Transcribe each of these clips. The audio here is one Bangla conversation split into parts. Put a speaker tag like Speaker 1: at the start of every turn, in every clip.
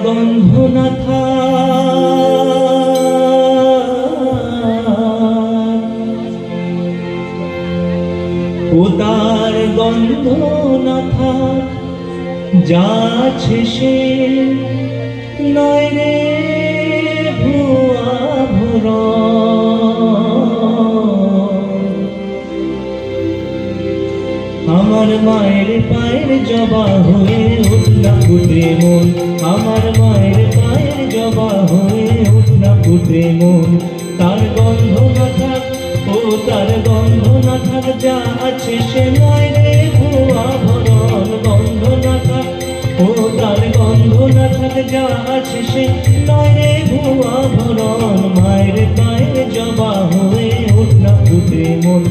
Speaker 1: গন্ধ না থাক, ও তার গন্ধ না থাক, যা আছে সে নয় রে ভুয়া ভরণ। আমার মায়ের পায়ের জবা হয়ে উঠ না ফুটে মন, আমার মায়ের পায়ের জবা হয়ে উঠ না ফুটে মন। তার গন্ধ না থাক, ও তার গন্ধ না থাক, যা আছে সে নয় রে ভুয়া ভরণ। গন্ধ না থাক, ও তার গন্ধ না থাক, যা আছে সে নয় রে ভুয়া ভরণ। মায়ের পায়ের জবা হয়ে উঠ না ফুটে মন,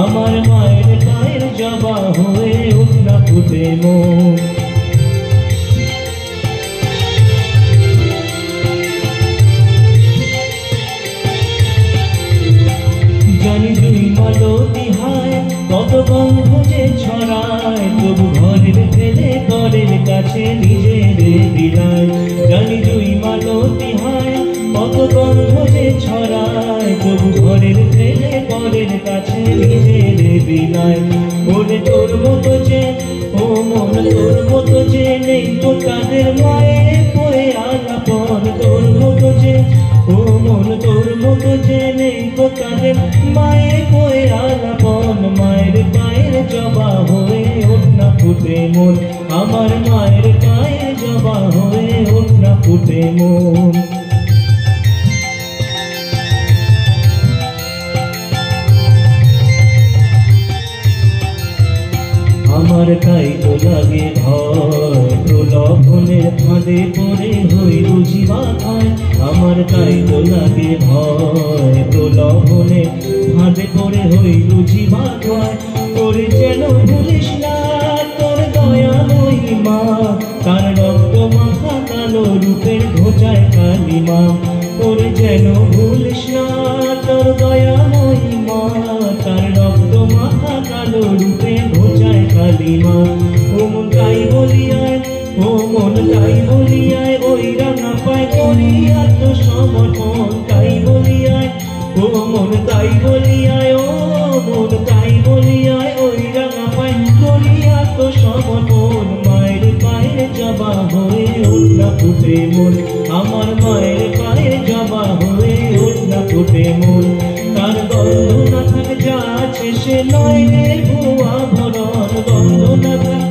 Speaker 1: আমার মায়ের পায়ের জবা হয়ে উঠ না ফুটে মন। জানি দুই মালতী হায় কত গন্ধ যে ছড়ায়, তবু ঘরের ফেলে ঘরের কাছে নিজের বিদায়। জানি দুই মালতী হায় কত গন্ধ যে ছড়ায়, তবু ঘরের ফেলে ঘরের কাছে নিজের বিদায়। ওরে তোর মতো যে, ও মন তোর মতো যে নেই তো তাদের মায়ের পয়ে আলাপন। তোর মতো যে, ও মন তোর মতো যে নেই তো তাদের মায়ের পয়ে আলাপন। মায়ের পায়ের জবা হয়ে উঠ না ফুটে মন, আমার মায়ের পায়ের জবা হয়ে উঠ না ফুটে মন। আমার তাই তো লাগে ভয়, প্রলোভনের ফাঁদে পড়ে হই বুঝিবা খায়। আমার তাই তো লাগে ভয়, প্রলোভনের ফাঁদে পড়ে হই বুঝিবা খায়। তোরে যেন ভুলিস না তোর দয়া মহিমা, তার রক্ত মাখা কালো রূপের ঘোচায় কালিমা। তোরে যেন ভুলিস না তোর দয়া মহিমা, তার রক্ত মাখা কালো রূপে ঘোচায় কালিমা। ও মন তাই বলিয়ায়, ও মন তাই বলিয়ায়, ওই রাঙা পায় করি আত্মসমর্পণ। তাই বলিয়ায়, ও মন তাই বলিয়ায়, ও মন তাই বলিয়ায়, ওই রাঙা পায় করি আত্মসমর্পণ। মায়ের পায়ের জবা হয়ে উঠ না ফুটে মন, আমার মায়ের পায়ের জবা হয়ে উঠ না ফুটে মন। তার গন্ধ না থাক, যা আছে সে নয় রে ভুয়া ভরণ। গন্ধ না থাক,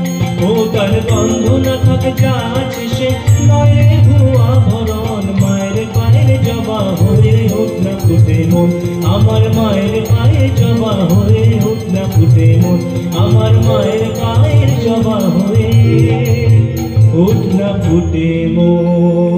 Speaker 1: ও তার গন্ধ না থাক, যা আছে সে নয় রে ভুয়া ভরণ। মায়ের পায়ের জবা হয়ে উঠ না ফুটে মন, আমার মায়ের পায়ের জবা হয়ে উঠ না ফুটে মন। আমার মায়ের পায়ের জবা হয়ে উঠ না ফুটে মন।